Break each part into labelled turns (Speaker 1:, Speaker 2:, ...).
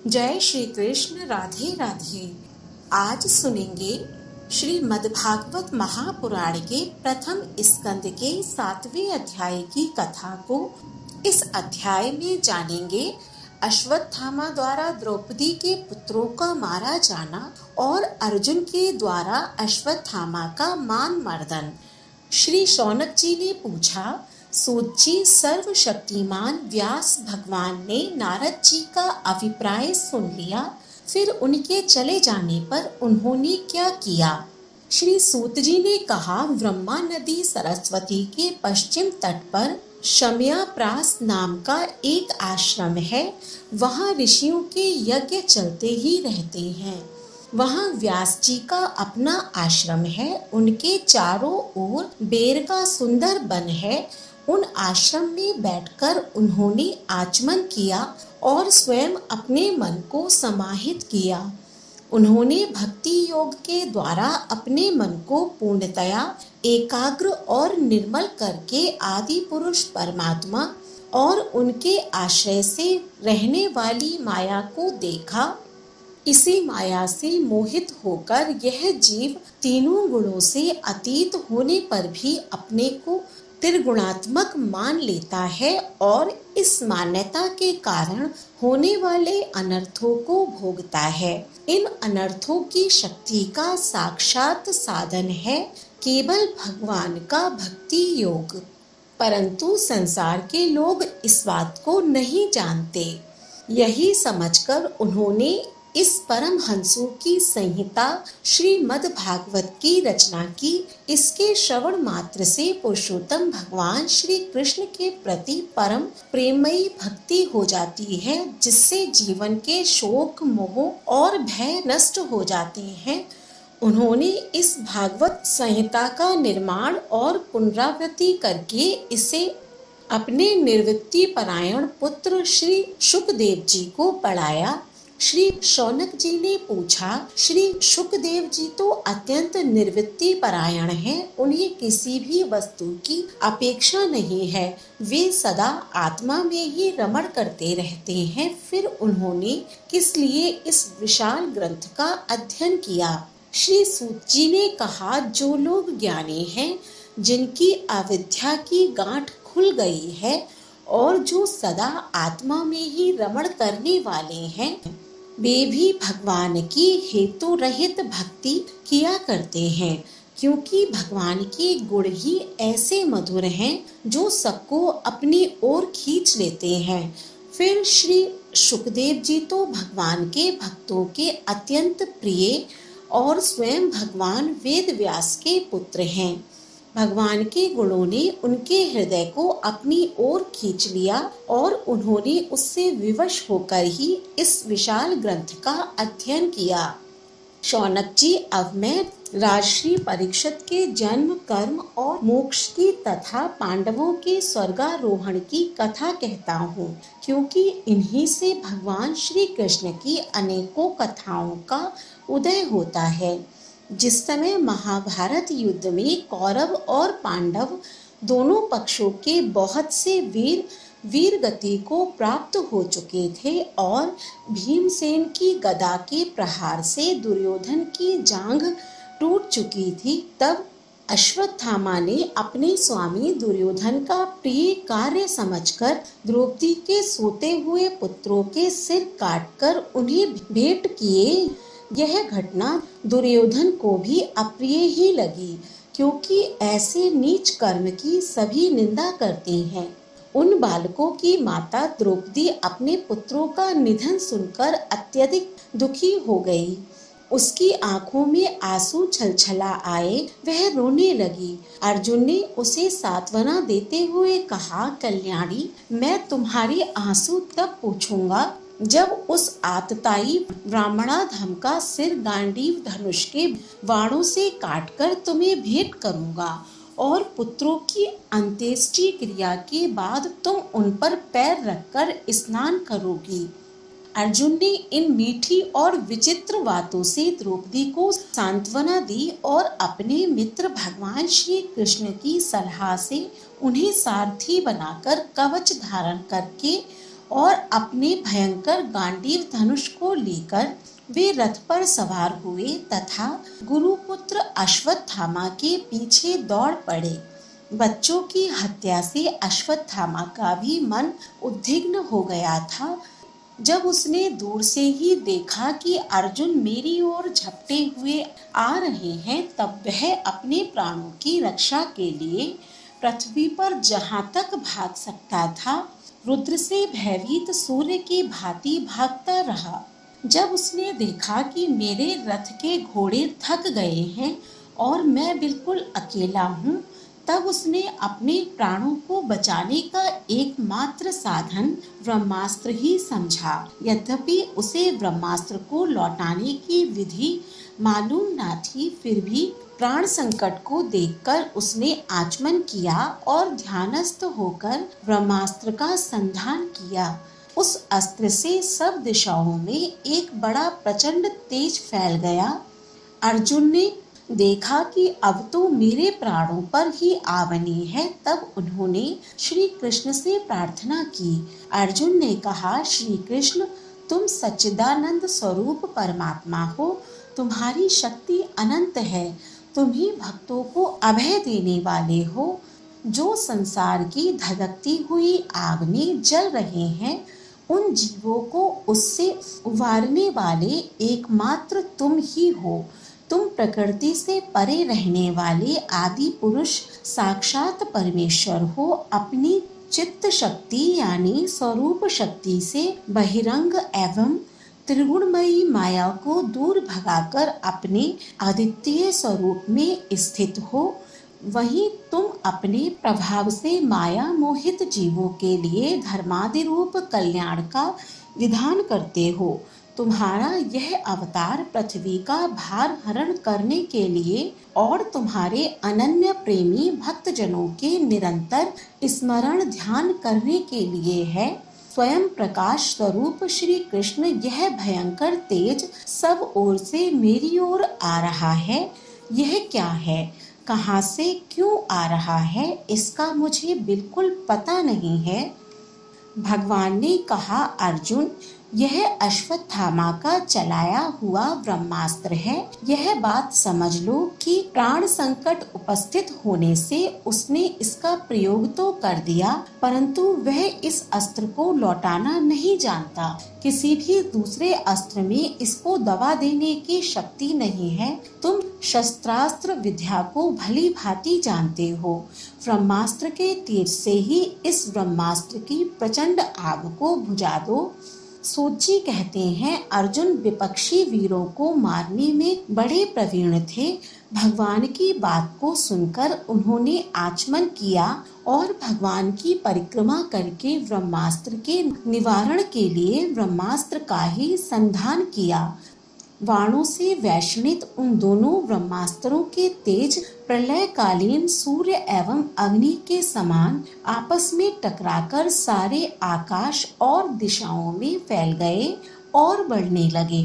Speaker 1: जय श्री कृष्ण। राधे राधे। आज सुनेंगे श्रीमद्भागवत महापुराण के प्रथम स्कंद के 7वें अध्याय की कथा को। इस अध्याय में जानेंगे अश्वत्थामा द्वारा द्रौपदी के पुत्रों का मारा जाना और अर्जुन के द्वारा अश्वत्थामा का मान मर्दन। श्री शौनक जी ने पूछा, सूत जी, सर्वशक्तिमान व्यास भगवान ने नारद जी का अभिप्राय सुन लिया, फिर उनके चले जाने पर उन्होंने क्या किया? श्री सूत जी ने कहा, ब्रह्मा नदी सरस्वती के पश्चिम तट पर शम्याप्रास नाम का एक आश्रम है। वहाँ ऋषियों के यज्ञ चलते ही रहते हैं। वहाँ व्यास जी का अपना आश्रम है। उनके चारों ओर बेर का सुंदर वन है। उन आश्रम में बैठकर उन्होंने आचमन किया और स्वयं अपने मन को समाहित किया। उन्होंने भक्ति योग के द्वारा अपने मन को पूर्णतया एकाग्र और निर्मल करके आदि पुरुष परमात्मा और उनके आश्रय से रहने वाली माया को देखा। इसी माया से मोहित होकर यह जीव तीनों गुणों से अतीत होने पर भी अपने को त्रिगुणात्मक मान लेता है और इस मान्यता के कारण होने वाले अनर्थों को भोगता है। इन अनर्थों की शक्ति का साक्षात साधन है केवल भगवान का भक्ति योग। परंतु संसार के लोग इस बात को नहीं जानते। यही समझकर उन्होंने इस परम हंसों की संहिता श्रीमद् भागवत की रचना की। इसके श्रवण मात्र से पुरुषोत्तम भगवान श्री कृष्ण के प्रति परम प्रेमयी भक्ति हो जाती है, जिससे जीवन के शोक मोह और भय नष्ट हो जाते हैं। उन्होंने इस भागवत संहिता का निर्माण और पुनरावृत्ति करके इसे अपने निर्वृत्ति परायण पुत्र श्री शुकदेव जी को पढ़ाया। श्री शौनक जी ने पूछा, श्री शुकदेव जी तो अत्यंत निर्वृत्ति परायण हैं। उन्हें किसी भी वस्तु की अपेक्षा नहीं है। वे सदा आत्मा में ही रमण करते रहते हैं। फिर उन्होंने किस लिए इस विशाल ग्रंथ का अध्ययन किया? श्री सूत जी ने कहा, जो लोग ज्ञानी हैं, जिनकी अविद्या की गांठ खुल गई है और जो सदा आत्मा में ही रमण करने वाले हैं, वे भी भगवान की हेतु रहित भक्ति किया करते हैं, क्योंकि भगवान के गुण ही ऐसे मधुर हैं जो सबको अपनी ओर खींच लेते हैं। फिर श्री शुकदेव जी तो भगवान के भक्तों के अत्यंत प्रिय और स्वयं भगवान वेद व्यास के पुत्र हैं। भगवान के गुणों ने उनके हृदय को अपनी ओर खींच लिया और उन्होंने उससे विवश होकर ही इस विशाल ग्रंथ का अध्ययन किया। शौनक जी, अब मैं राजश्री परीक्षित के जन्म, कर्म और मोक्ष की तथा पांडवों के स्वर्गारोहण की कथा कहता हूँ, क्योंकि इन्हीं से भगवान श्री कृष्ण की अनेकों कथाओं का उदय होता है। जिस समय महाभारत युद्ध में कौरव और पांडव दोनों पक्षों के बहुत से वीर गति को प्राप्त हो चुके थे और भीमसेन की गदा के प्रहार से दुर्योधन की जांघ टूट चुकी थी, तब अश्वत्थामा ने अपने स्वामी दुर्योधन का प्रिय कार्य समझकर द्रौपदी के सोते हुए पुत्रों के सिर काटकर उन्हें भेंट किए। यह घटना दुर्योधन को भी अप्रिय ही लगी, क्योंकि ऐसे नीच कर्म की सभी निंदा करते हैं। उन बालकों की माता द्रौपदी अपने पुत्रों का निधन सुनकर अत्यधिक दुखी हो गई। उसकी आंखों में आंसू छलछला आए, वह रोने लगी। अर्जुन ने उसे सांत्वना देते हुए कहा, कल्याणी, मैं तुम्हारे आंसू तब पूछूंगा जब उस आतताई ब्राह्मणाधम का सिर गांडीव धनुष के बाणों से काटकर तुम्हें भेंट करूंगा और पुत्रों की अंत्येष्टि क्रिया के बाद तुम उन पर पैर रखकर स्नान करोगी। अर्जुन ने इन मीठी और विचित्र बातों से द्रौपदी को सांत्वना दी और अपने मित्र भगवान श्री कृष्ण की सलाह से उन्हें सारथी बनाकर कवच धारण करके और अपने भयंकर गांडीव धनुष को लेकर वे रथ पर सवार हुए तथा गुरुपुत्र अश्वत्थामा के पीछे दौड़ पड़े। बच्चों की हत्या से अश्वत्थामा का भी मन उद्विग्न हो गया था। जब उसने दूर से ही देखा कि अर्जुन मेरी ओर झपटे हुए आ रहे हैं, तब वह अपने प्राणों की रक्षा के लिए पृथ्वी पर जहां तक भाग सकता था, रुद्र से भयभीत सूर्य की भांति भागता रहा। जब उसने देखा कि मेरे रथ के घोड़े थक गए हैं और मैं बिल्कुल अकेला हूँ, तब उसने अपने प्राणों को बचाने का एकमात्र साधन ब्रह्मास्त्र ही समझा। यद्यपि उसे ब्रह्मास्त्र को लौटाने की विधि मालूम न थी, फिर भी प्राण संकट को देखकर उसने आचमन किया और ध्यानस्थ होकर ब्रह्मास्त्र का संधान किया। उस अस्त्र से सब दिशाओं में एक बड़ा प्रचंड तेज फैल गया। अर्जुन ने देखा कि अब तो मेरे प्राणों पर ही आवनी है। तब उन्होंने श्री कृष्ण से प्रार्थना की। अर्जुन ने कहा, श्री कृष्ण, तुम सच्चिदानंद स्वरूप परमात्मा हो, तुम्हारी शक्ति अनंत है, तुम ही भक्तों को अभय देने वाले हो। जो संसार की धधकती हुई आग में जल रहे हैं, उन जीवों को उससे उबारने वाले एकमात्र तुम ही हो। तुम प्रकृति से परे रहने वाले आदि पुरुष साक्षात परमेश्वर हो। अपनी चित्त शक्ति यानी स्वरूप शक्ति से बहिरंग एवं त्रिगुणमयी माया को दूर भगाकर अपने अद्वितीय स्वरूप में स्थित हो। वहीं तुम अपने प्रभाव से माया मोहित जीवों के लिए धर्मादि रूप कल्याण का विधान करते हो। तुम्हारा यह अवतार पृथ्वी का भार हरण करने के लिए और तुम्हारे अनन्य प्रेमी भक्तजनों के निरंतर स्मरण ध्यान करने के लिए है। स्वयं प्रकाश स्वरूप श्री कृष्ण यह भयंकर तेज सब ओर से मेरी ओर आ रहा है। यह क्या है, कहां से क्यों आ रहा है, इसका मुझे बिल्कुल पता नहीं है। भगवान ने कहा, अर्जुन, यह अश्वत्थामा का चलाया हुआ ब्रह्मास्त्र है। यह बात समझ लो कि प्राण संकट उपस्थित होने से उसने इसका प्रयोग तो कर दिया, परंतु वह इस अस्त्र को लौटाना नहीं जानता। किसी भी दूसरे अस्त्र में इसको दबा देने की शक्ति नहीं है। तुम शस्त्रास्त्र विद्या को भली भांति जानते हो। ब्रह्मास्त्र के तीर से ही इस ब्रह्मास्त्र की प्रचंड आग को बुझा दो। सूची कहते हैं, अर्जुन विपक्षी वीरों को मारने में बड़े प्रवीण थे। भगवान की बात को सुनकर उन्होंने आचमन किया और भगवान की परिक्रमा करके ब्रह्मास्त्र के निवारण के लिए ब्रह्मास्त्र का ही संधान किया। बाणों से वैष्णित उन दोनों ब्रह्मास्त्रों के तेज प्रलयकालीन सूर्य एवं अग्नि के समान आपस में टकराकर सारे आकाश और दिशाओं में फैल गए और बढ़ने लगे।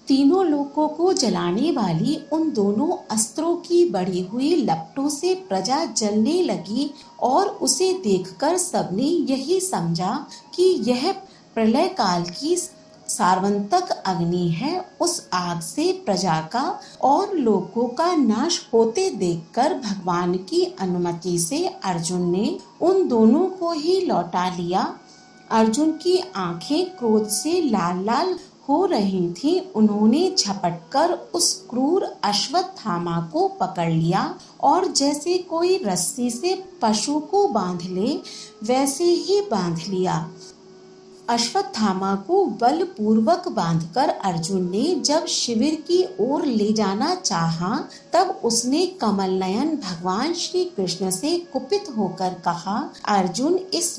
Speaker 1: तीनों लोकों को जलाने वाली उन दोनों अस्त्रों की बढ़ी हुई लपटों से प्रजा जलने लगी और उसे देखकर सबने यही समझा कि यह प्रलय काल की सार्वंतक अग्नि है। उस आग से प्रजा का और लोगों का नाश होते देखकर भगवान की अनुमति से अर्जुन ने उन दोनों को ही लौटा लिया। अर्जुन की आंखें क्रोध से लाल लाल हो रही थीं। उन्होंने झपटकर उस क्रूर अश्वत्थामा को पकड़ लिया और जैसे कोई रस्सी से पशु को बांध ले वैसे ही बांध लिया। अश्वत्थामा को बलपूर्वक बांधकर अर्जुन ने जब शिविर की ओर ले जाना चाहा, तब उसने कमल नयन भगवान श्री कृष्ण से कुपित होकर कहा, अर्जुन, इस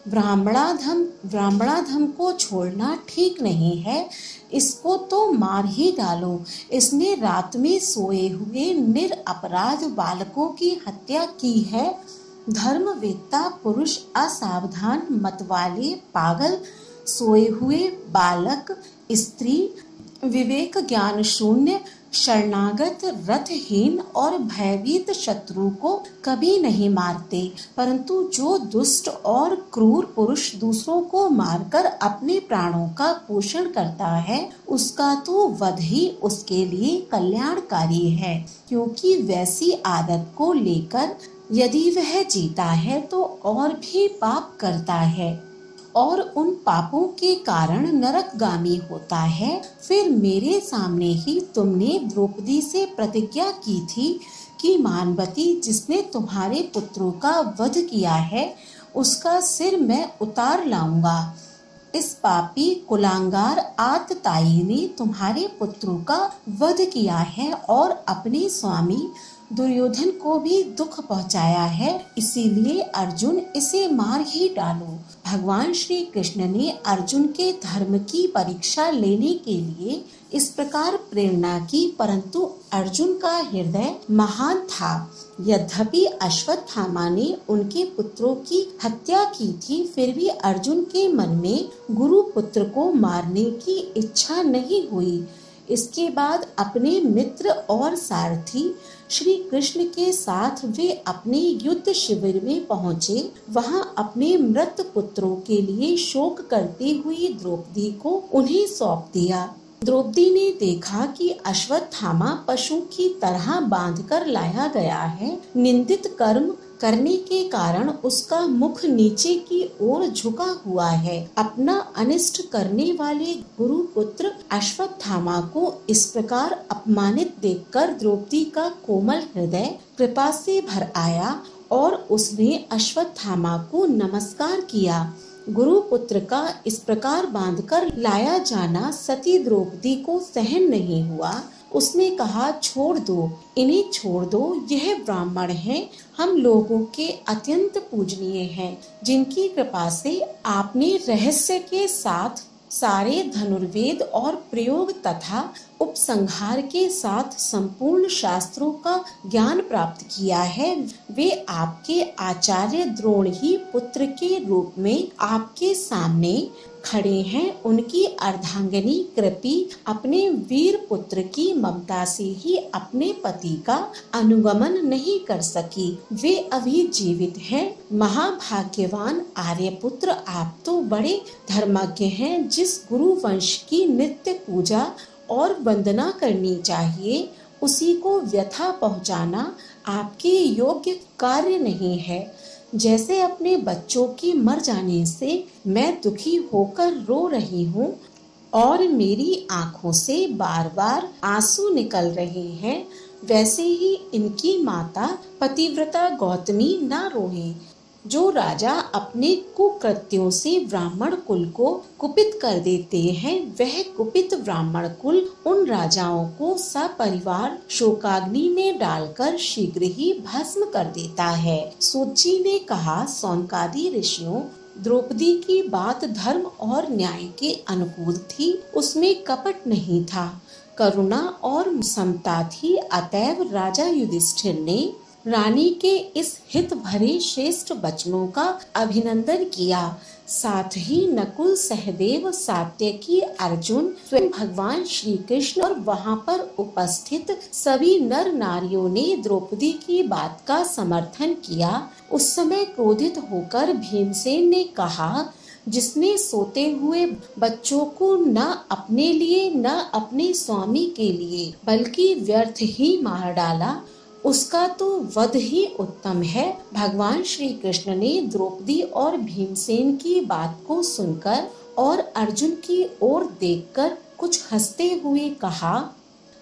Speaker 1: ब्राह्मणाधम को छोड़ना ठीक नहीं है। इसको तो मार ही डालो। इसने रात में सोए हुए निरपराध बालकों की हत्या की है। धर्मवेत्ता पुरुष असावधान मतवाले पागल सोए हुए बालक, स्त्री विवेक ज्ञान शून्य, शरणागत, रथहीन और भयभीत शत्रु को कभी नहीं मारते, परंतु जो दुष्ट और क्रूर पुरुष दूसरों को मारकर अपने प्राणों का पोषण करता है, उसका तो वध ही उसके लिए कल्याणकारी है, क्योंकि वैसी आदत को लेकर यदि वह जीता है तो और भी पाप करता है और उन पापों के कारण नरकगामी होता है। फिर मेरे सामने ही तुमने द्रौपदी से प्रतिज्ञा की थी कि मानवती, जिसने तुम्हारे पुत्रों का वध किया है, उसका सिर मैं उतार लाऊंगा। इस पापी कुलांगार आतताई ने तुम्हारे पुत्रों का वध किया है और अपने स्वामी दुर्योधन को भी दुख पहुंचाया है, इसीलिए अर्जुन इसे मार ही डालो। भगवान श्री कृष्ण ने अर्जुन के धर्म की परीक्षा लेने के लिए इस प्रकार प्रेरणा की, परंतु अर्जुन का हृदय महान था। यद्यपि अश्वत्थामा ने उनके पुत्रों की हत्या की थी, फिर भी अर्जुन के मन में गुरु पुत्र को मारने की इच्छा नहीं हुई। इसके बाद अपने मित्र और सारथी श्री कृष्ण के साथ वे अपने युद्ध शिविर में पहुँचे। वहां अपने मृत पुत्रों के लिए शोक करती हुई द्रौपदी को उन्हें सौंप दिया। द्रौपदी ने देखा कि अश्वत्थामा पशु की तरह बांधकर लाया गया है। निंदित कर्म करने के कारण उसका मुख नीचे की ओर झुका हुआ है। अपना अनिष्ट करने वाले गुरु पुत्र अश्वत्थामा को इस प्रकार अपमानित देखकर द्रौपदी का कोमल हृदय कृपा से भर आया और उसने अश्वत्थामा को नमस्कार किया। गुरु पुत्र का इस प्रकार बांधकर लाया जाना सती द्रौपदी को सहन नहीं हुआ। उसने कहा, छोड़ दो, इन्हें छोड़ दो, यह ब्राह्मण हैं, हम लोगों के अत्यंत पूजनीय हैं, जिनकी कृपा से आपने रहस्य के साथ सारे धनुर्वेद और प्रयोग तथा उपसंहार के साथ संपूर्ण शास्त्रों का ज्ञान प्राप्त किया है। वे आपके आचार्य द्रोण ही पुत्र के रूप में आपके सामने खड़े हैं। उनकी अर्धांगिनी कृपी अपने वीर पुत्र की ममता से ही अपने पति का अनुगमन नहीं कर सकी। वे अभी जीवित हैं। महाभाग्यवान आर्यपुत्र, आप तो बड़े धर्मज्ञ हैं। जिस गुरु वंश की नित्य पूजा और वंदना करनी चाहिए, उसी को व्यथा पहुंचाना आपके योग्य कार्य नहीं है। जैसे अपने बच्चों के मर जाने से मैं दुखी होकर रो रही हूँ और मेरी आँखों से बार बार आंसू निकल रहे हैं, वैसे ही इनकी माता पतिव्रता गौतमी न रोए। जो राजा अपने कुकृत्यों से ब्राह्मण कुल को कुपित कर देते हैं, वह कुपित ब्राह्मण कुल उन राजाओं को सपरिवार शोकाग्नि में डालकर शीघ्र ही भस्म कर देता है। सूत जी ने कहा, सौनकादि ऋषियों, द्रौपदी की बात धर्म और न्याय के अनुकूल थी, उसमें कपट नहीं था, करुणा और समता थी। अतएव राजा युधिष्ठिर ने रानी के इस हित भरे श्रेष्ठ वचनों का अभिनंदन किया। साथ ही नकुल, सहदेव, सात्यकी, अर्जुन, स्वयं भगवान श्री कृष्ण और वहां पर उपस्थित सभी नर नारियों ने द्रौपदी की बात का समर्थन किया। उस समय क्रोधित होकर भीमसेन ने कहा, जिसने सोते हुए बच्चों को न अपने लिए न अपने स्वामी के लिए बल्कि व्यर्थ ही मार डाला, उसका तो वध ही उत्तम है। भगवान श्री कृष्ण ने द्रौपदी और भीमसेन की बात को सुनकर और अर्जुन की ओर देखकर कुछ हंसते हुए कहा।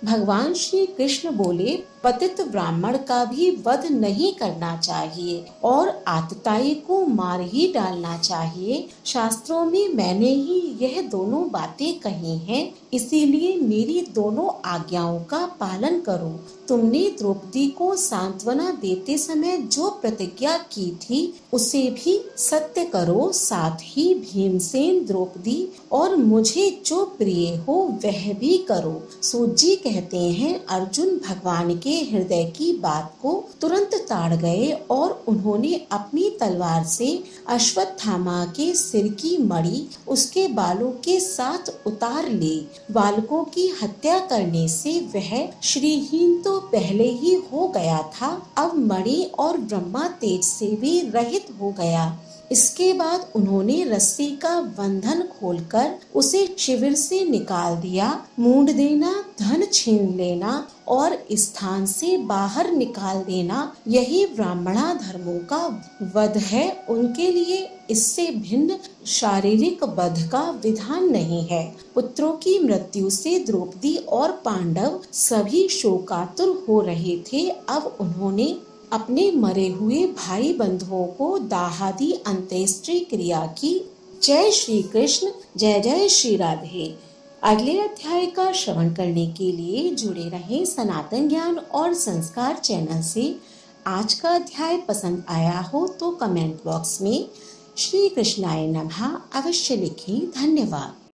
Speaker 1: भगवान श्री कृष्ण बोले, पतित ब्राह्मण का भी वध नहीं करना चाहिए और आतताई को मार ही डालना चाहिए। शास्त्रों में मैंने ही यह दोनों बातें कही हैं, इसीलिए मेरी दोनों आज्ञाओं का पालन करो। तुमने द्रौपदी को सांत्वना देते समय जो प्रतिज्ञा की थी, उसे भी सत्य करो। साथ ही भीमसेन, द्रौपदी और मुझे जो प्रिय हो वह भी करो। सूत जी कहते हैं, अर्जुन भगवान के हृदय की बात को तुरंत ताड़ गए और उन्होंने अपनी तलवार से अश्वत्थामा के सिर की मणि उसके बालों के साथ उतार ली। बालकों की हत्या करने से वह श्रीहीन तो पहले ही हो गया था, अब मणि और ब्रह्मा तेज से भी रहित हो गया। इसके बाद उन्होंने रस्सी का बंधन खोलकर उसे शिविर से निकाल दिया। मूंड देना, धन छीन लेना और स्थान से बाहर निकाल देना, यही ब्राह्मणा धर्मों का वध है। उनके लिए इससे भिन्न शारीरिक वध का विधान नहीं है। पुत्रों की मृत्यु से द्रौपदी और पांडव सभी शोकातुर हो रहे थे। अब उन्होंने अपने मरे हुए भाई बंधुओं को दाहादी अंत्येष्टि क्रिया की। जय श्री कृष्ण, जय जय श्री राधे। अगले अध्याय का श्रवण करने के लिए जुड़े रहें सनातन ज्ञान और संस्कार चैनल से। आज का अध्याय पसंद आया हो तो कमेंट बॉक्स में श्री कृष्णाय नमः अवश्य लिखें। धन्यवाद।